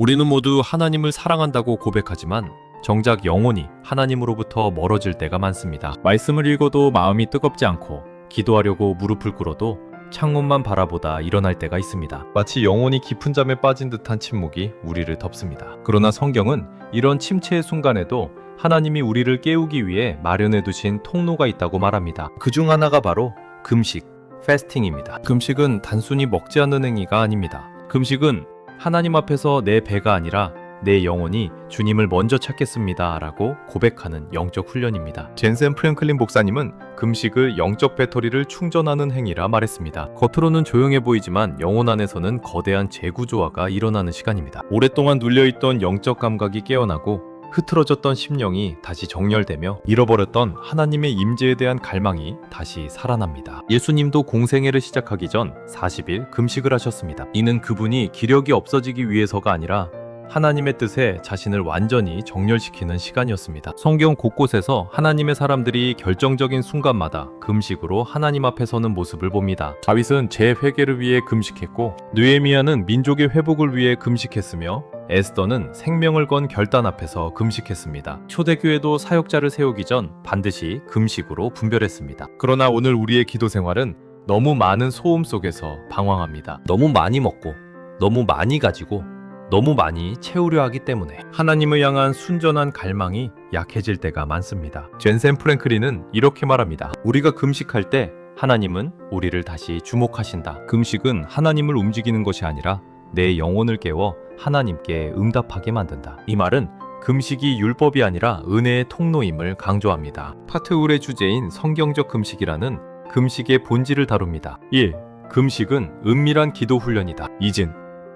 우리는 모두 하나님을 사랑한다고 고백하지만 정작 영혼이 하나님으로부터 멀어질 때가 많습니다. 말씀을 읽어도 마음이 뜨겁지 않고 기도하려고 무릎을 꿇어도 창문만 바라보다 일어날 때가 있습니다. 마치 영혼이 깊은 잠에 빠진 듯한 침묵이 우리를 덮습니다. 그러나 성경은 이런 침체의 순간에도 하나님이 우리를 깨우기 위해 마련해 두신 통로가 있다고 말합니다. 그중 하나가 바로 금식, 패스팅입니다. 금식은 단순히 먹지 않는 행위가 아닙니다. 금식은 하나님 앞에서 내 배가 아니라 내 영혼이 주님을 먼저 찾겠습니다 라고 고백하는 영적 훈련입니다. 젠센 프랭클린 목사님은 금식을 영적 배터리를 충전하는 행위라 말했습니다. 겉으로는 조용해 보이지만 영혼 안에서는 거대한 재구조화가 일어나는 시간입니다. 오랫동안 눌려있던 영적 감각이 깨어나고 흐트러졌던 심령이 다시 정렬되며 잃어버렸던 하나님의 임재에 대한 갈망이 다시 살아납니다. 예수님도 공생애를 시작하기 전 40일 금식을 하셨습니다. 이는 그분이 기력이 없어지기 위해서가 아니라 하나님의 뜻에 자신을 완전히 정렬시키는 시간이었습니다. 성경 곳곳에서 하나님의 사람들이 결정적인 순간마다 금식으로 하나님 앞에 서는 모습을 봅니다. 다윗은 재회개를 위해 금식했고 느헤미야는 민족의 회복을 위해 금식했으며 에스더는 생명을 건 결단 앞에서 금식했습니다. 초대교회도 사역자를 세우기 전 반드시 금식으로 분별했습니다. 그러나 오늘 우리의 기도 생활은 너무 많은 소음 속에서 방황합니다. 너무 많이 먹고 너무 많이 가지고 너무 많이 채우려 하기 때문에 하나님을 향한 순전한 갈망이 약해질 때가 많습니다. 젠센 프랭클린은 이렇게 말합니다. 우리가 금식할 때 하나님은 우리를 다시 주목하신다. 금식은 하나님을 움직이는 것이 아니라 내 영혼을 깨워 하나님께 응답하게 만든다. 이 말은 금식이 율법이 아니라 은혜의 통로임을 강조합니다. 파트 울의 주제인 성경적 금식이라는 금식의 본질을 다룹니다. 1. 금식은 은밀한 기도 훈련이다. 2.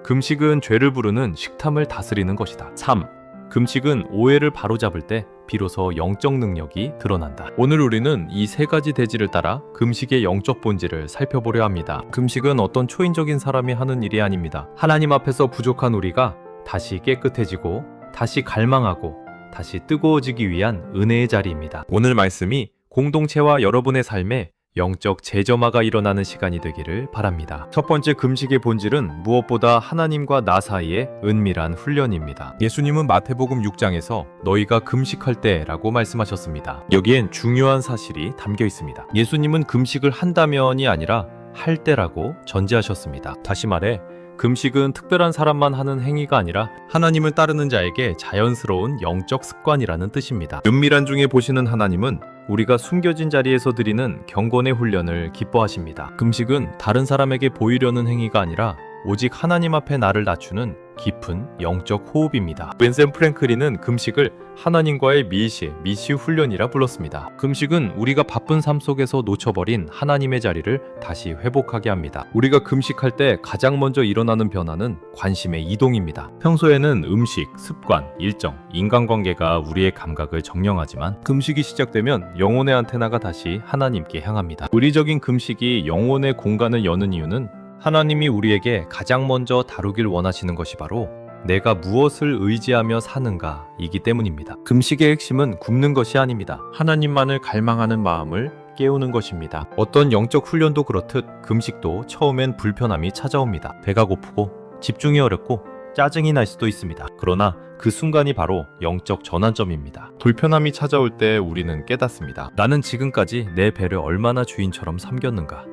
금식은 죄를 부르는 식탐을 다스리는 것이다. 3. 금식은 오해를 바로잡을 때 비로소 영적 능력이 드러난다. 오늘 우리는 이 세 가지 대지를 따라 금식의 영적 본질을 살펴보려 합니다. 금식은 어떤 초인적인 사람이 하는 일이 아닙니다. 하나님 앞에서 부족한 우리가 다시 깨끗해지고 다시 갈망하고 다시 뜨거워지기 위한 은혜의 자리입니다. 오늘 말씀이 공동체와 여러분의 삶에 영적 재점화가 일어나는 시간이 되기를 바랍니다. 첫 번째 금식의 본질은 무엇보다 하나님과 나 사이의 은밀한 훈련입니다. 예수님은 마태복음 6장에서 너희가 금식할 때라고 말씀하셨습니다. 여기엔 중요한 사실이 담겨 있습니다. 예수님은 금식을 한다면이 아니라 할 때라고 전제하셨습니다. 다시 말해 금식은 특별한 사람만 하는 행위가 아니라 하나님을 따르는 자에게 자연스러운 영적 습관이라는 뜻입니다. 은밀한 중에 보시는 하나님은 우리가 숨겨진 자리에서 드리는 경건의 훈련을 기뻐하십니다. 금식은 다른 사람에게 보이려는 행위가 아니라 오직 하나님 앞에 나를 낮추는 깊은 영적 호흡입니다. 벤센 프랭클린은 금식을 하나님과의 미시 훈련이라 불렀습니다. 금식은 우리가 바쁜 삶 속에서 놓쳐버린 하나님의 자리를 다시 회복하게 합니다. 우리가 금식할 때 가장 먼저 일어나는 변화는 관심의 이동입니다. 평소에는 음식, 습관, 일정, 인간관계가 우리의 감각을 정령하지만 금식이 시작되면 영혼의 안테나가 다시 하나님께 향합니다. 의리적인 금식이 영혼의 공간을 여는 이유는 하나님이 우리에게 가장 먼저 다루길 원하시는 것이 바로 내가 무엇을 의지하며 사는가 이기 때문입니다. 금식의 핵심은 굶는 것이 아닙니다. 하나님만을 갈망하는 마음을 깨우는 것입니다. 어떤 영적 훈련도 그렇듯 금식도 처음엔 불편함이 찾아옵니다. 배가 고프고 집중이 어렵고 짜증이 날 수도 있습니다. 그러나 그 순간이 바로 영적 전환점입니다. 불편함이 찾아올 때 우리는 깨닫습니다. 나는 지금까지 내 배를 얼마나 주인처럼 섬겼는가?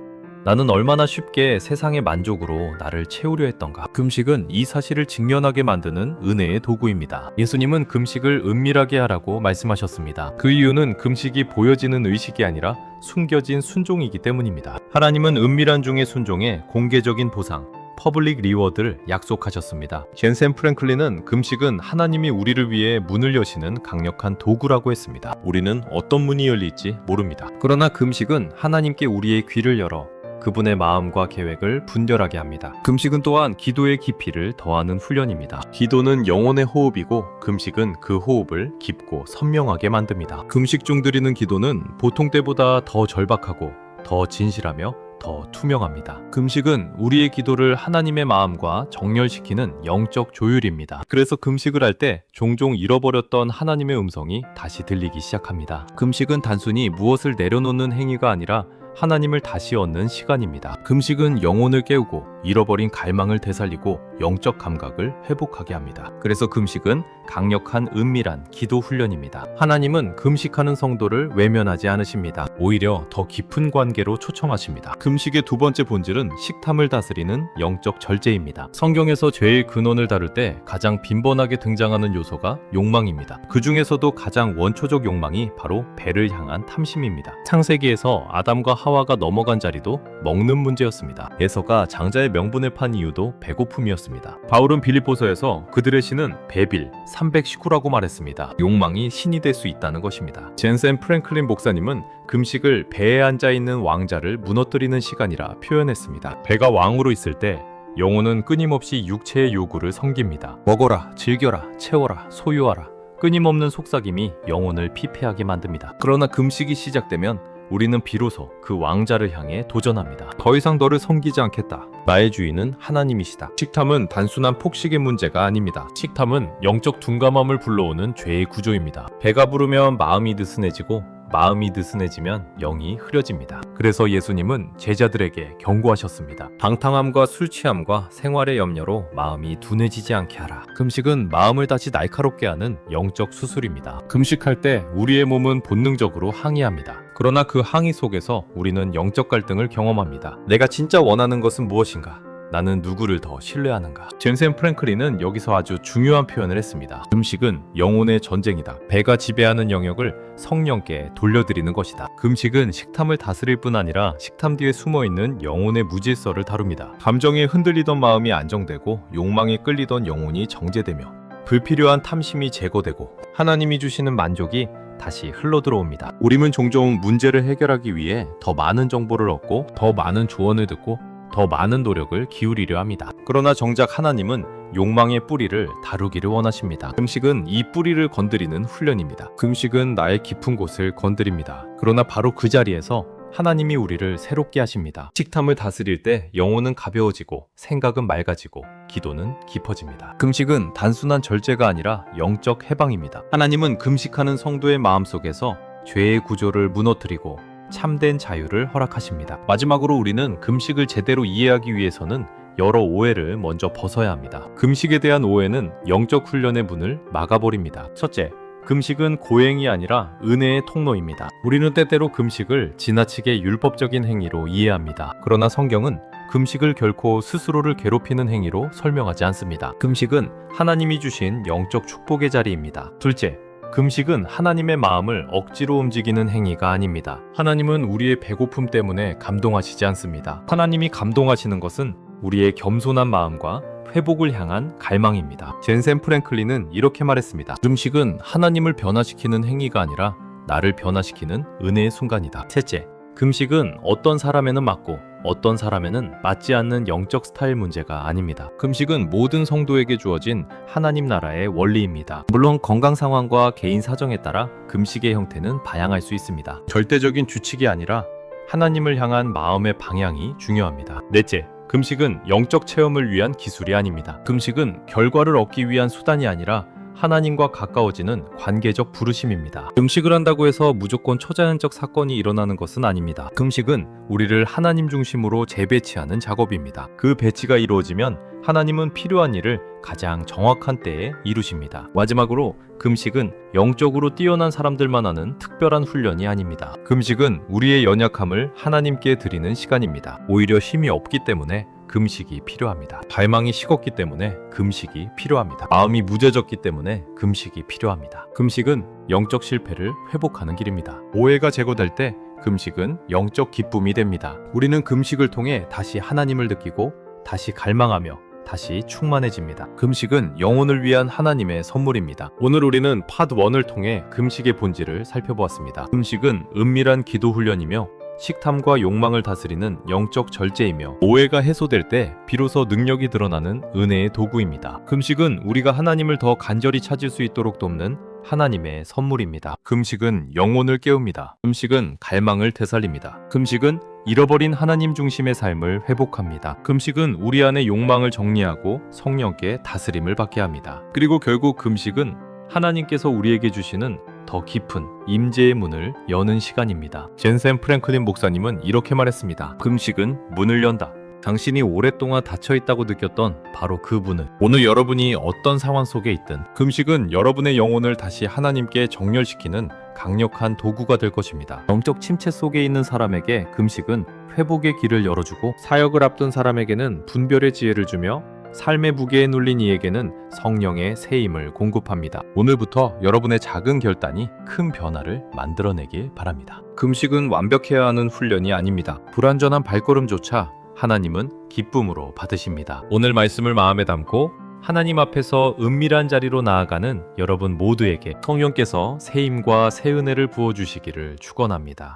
나는 얼마나 쉽게 세상의 만족으로 나를 채우려 했던가. 금식은 이 사실을 직면하게 만드는 은혜의 도구입니다. 예수님은 금식을 은밀하게 하라고 말씀하셨습니다. 그 이유는 금식이 보여지는 의식이 아니라 숨겨진 순종이기 때문입니다. 하나님은 은밀한 중의 순종에 공개적인 보상, 퍼블릭 리워드를 약속하셨습니다. 젠센 프랭클린은 금식은 하나님이 우리를 위해 문을 여시는 강력한 도구라고 했습니다. 우리는 어떤 문이 열릴지 모릅니다. 그러나 금식은 하나님께 우리의 귀를 열어 그분의 마음과 계획을 분별하게 합니다. 금식은 또한 기도의 깊이를 더하는 훈련입니다. 기도는 영혼의 호흡이고 금식은 그 호흡을 깊고 선명하게 만듭니다. 금식 중 드리는 기도는 보통 때보다 더 절박하고 더 진실하며 더 투명합니다. 금식은 우리의 기도를 하나님의 마음과 정렬시키는 영적 조율입니다. 그래서 금식을 할 때 종종 잃어버렸던 하나님의 음성이 다시 들리기 시작합니다. 금식은 단순히 무엇을 내려놓는 행위가 아니라 하나님을 다시 얻는 시간입니다. 금식은 영혼을 깨우고 잃어버린 갈망을 되살리고 영적 감각을 회복하게 합니다. 그래서 금식은 강력한 은밀한 기도 훈련입니다. 하나님은 금식하는 성도를 외면하지 않으십니다. 오히려 더 깊은 관계로 초청하십니다. 금식의 두 번째 본질은 식탐을 다스리는 영적 절제입니다. 성경에서 죄의 근원을 다룰 때 가장 빈번하게 등장하는 요소가 욕망입니다. 그 중에서도 가장 원초적 욕망이 바로 배를 향한 탐심입니다. 창세기에서 아담과 하와가 넘어간 자리도 먹는 문제였습니다. 에서가 장자의 명분을 판 이유도 배고픔이었습니다. 바울은 빌립보서에서 그들의 신은 베빌 319라고 말했습니다. 욕망이 신이 될 수 있다는 것입니다. 젠센 프랭클린 목사님은 금식을 배에 앉아 있는 왕자를 무너뜨리는 시간이라 표현했습니다. 배가 왕으로 있을 때 영혼은 끊임없이 육체의 요구를 섬깁니다. 먹어라, 즐겨라, 채워라, 소유하라. 끊임없는 속삭임이 영혼을 피폐하게 만듭니다. 그러나 금식이 시작되면 우리는 비로소 그 왕자를 향해 도전합니다. 더 이상 너를 섬기지 않겠다. 나의 주인은 하나님이시다. 식탐은 단순한 폭식의 문제가 아닙니다. 식탐은 영적 둔감함을 불러오는 죄의 구조입니다. 배가 부르면 마음이 느슨해지고 마음이 느슨해지면 영이 흐려집니다. 그래서 예수님은 제자들에게 경고하셨습니다. 방탕함과 술 취함과 생활의 염려로 마음이 둔해지지 않게 하라. 금식은 마음을 다시 날카롭게 하는 영적 수술입니다. 금식할 때 우리의 몸은 본능적으로 항의합니다. 그러나 그 항의 속에서 우리는 영적 갈등을 경험합니다. 내가 진짜 원하는 것은 무엇인가? 나는 누구를 더 신뢰하는가? 젠센 프랭클린은 여기서 아주 중요한 표현을 했습니다. 금식은 영혼의 전쟁이다. 배가 지배하는 영역을 성령께 돌려드리는 것이다. 금식은 식탐을 다스릴 뿐 아니라 식탐 뒤에 숨어있는 영혼의 무질서를 다룹니다. 감정에 흔들리던 마음이 안정되고 욕망에 끌리던 영혼이 정제되며 불필요한 탐심이 제거되고 하나님이 주시는 만족이 다시 흘러들어옵니다. 우리는 종종 문제를 해결하기 위해 더 많은 정보를 얻고 더 많은 조언을 듣고 더 많은 노력을 기울이려 합니다. 그러나 정작 하나님은 욕망의 뿌리를 다루기를 원하십니다. 금식은 이 뿌리를 건드리는 훈련입니다. 금식은 나의 깊은 곳을 건드립니다. 그러나 바로 그 자리에서 하나님이 우리를 새롭게 하십니다. 식탐을 다스릴 때 영혼은 가벼워지고 생각은 맑아지고 기도는 깊어집니다. 금식은 단순한 절제가 아니라 영적 해방입니다. 하나님은 금식하는 성도의 마음속에서 죄의 구조를 무너뜨리고 참된 자유를 허락하십니다. 마지막으로 우리는 금식을 제대로 이해하기 위해서는 여러 오해를 먼저 벗어야 합니다. 금식에 대한 오해는 영적 훈련의 문을 막아버립니다. 첫째, 금식은 고행이 아니라 은혜의 통로입니다. 우리는 때때로 금식을 지나치게 율법적인 행위로 이해합니다. 그러나 성경은 금식을 결코 스스로를 괴롭히는 행위로 설명하지 않습니다. 금식은 하나님이 주신 영적 축복의 자리입니다. 둘째, 금식은 하나님의 마음을 억지로 움직이는 행위가 아닙니다. 하나님은 우리의 배고픔 때문에 감동하시지 않습니다. 하나님이 감동하시는 것은 우리의 겸손한 마음과 회복을 향한 갈망입니다. 젠센 프랭클린은 이렇게 말했습니다. 금식은 하나님을 변화시키는 행위가 아니라 나를 변화시키는 은혜의 순간이다. 셋째, 금식은 어떤 사람에는 맞고 어떤 사람에는 맞지 않는 영적 스타일 문제가 아닙니다. 금식은 모든 성도에게 주어진 하나님 나라의 원리입니다. 물론 건강 상황과 개인 사정에 따라 금식의 형태는 다양할 수 있습니다. 절대적인 규칙이 아니라 하나님을 향한 마음의 방향이 중요합니다. 넷째, 금식은 영적 체험을 위한 기술이 아닙니다. 금식은 결과를 얻기 위한 수단이 아니라 하나님과 가까워지는 관계적 부르심입니다. 금식을 한다고 해서 무조건 초자연적 사건이 일어나는 것은 아닙니다. 금식은 우리를 하나님 중심으로 재배치하는 작업입니다. 그 배치가 이루어지면 하나님은 필요한 일을 가장 정확한 때에 이루십니다. 마지막으로 금식은 영적으로 뛰어난 사람들만 하는 특별한 훈련이 아닙니다. 금식은 우리의 연약함을 하나님께 드리는 시간입니다. 오히려 힘이 없기 때문에 금식이 필요합니다. 갈망이 식었기 때문에 금식이 필요합니다. 마음이 무뎌졌기 때문에 금식이 필요합니다. 금식은 영적 실패를 회복하는 길입니다. 오해가 제거될 때 금식은 영적 기쁨이 됩니다. 우리는 금식을 통해 다시 하나님을 느끼고 다시 갈망하며 다시 충만해집니다. 금식은 영혼을 위한 하나님의 선물입니다. 오늘 우리는 파트 1을 통해 금식의 본질을 살펴보았습니다. 금식은 은밀한 기도 훈련이며 식탐과 욕망을 다스리는 영적 절제이며 오해가 해소될 때 비로소 능력이 드러나는 은혜의 도구입니다. 금식은 우리가 하나님을 더 간절히 찾을 수 있도록 돕는 하나님의 선물입니다. 금식은 영혼을 깨웁니다. 금식은 갈망을 되살립니다. 금식은 잃어버린 하나님 중심의 삶을 회복합니다. 금식은 우리 안의 욕망을 정리하고 성령께 다스림을 받게 합니다. 그리고 결국 금식은 하나님께서 우리에게 주시는 더 깊은 임재의 문을 여는 시간입니다. 젠센 프랭클린 목사님은 이렇게 말했습니다. 금식은 문을 연다. 당신이 오랫동안 닫혀있다고 느꼈던 바로 그 문을. 오늘 여러분이 어떤 상황 속에 있든 금식은 여러분의 영혼을 다시 하나님께 정렬시키는 강력한 도구가 될 것입니다. 영적 침체 속에 있는 사람에게 금식은 회복의 길을 열어주고, 사역을 앞둔 사람에게는 분별의 지혜를 주며, 삶의 무게에 눌린 이에게는 성령의 새 힘을 공급합니다. 오늘부터 여러분의 작은 결단이 큰 변화를 만들어내길 바랍니다. 금식은 완벽해야 하는 훈련이 아닙니다. 불완전한 발걸음조차 하나님은 기쁨으로 받으십니다. 오늘 말씀을 마음에 담고 하나님 앞에서 은밀한 자리로 나아가는 여러분 모두에게 성령께서 새 힘과 새 은혜를 부어주시기를 축원합니다.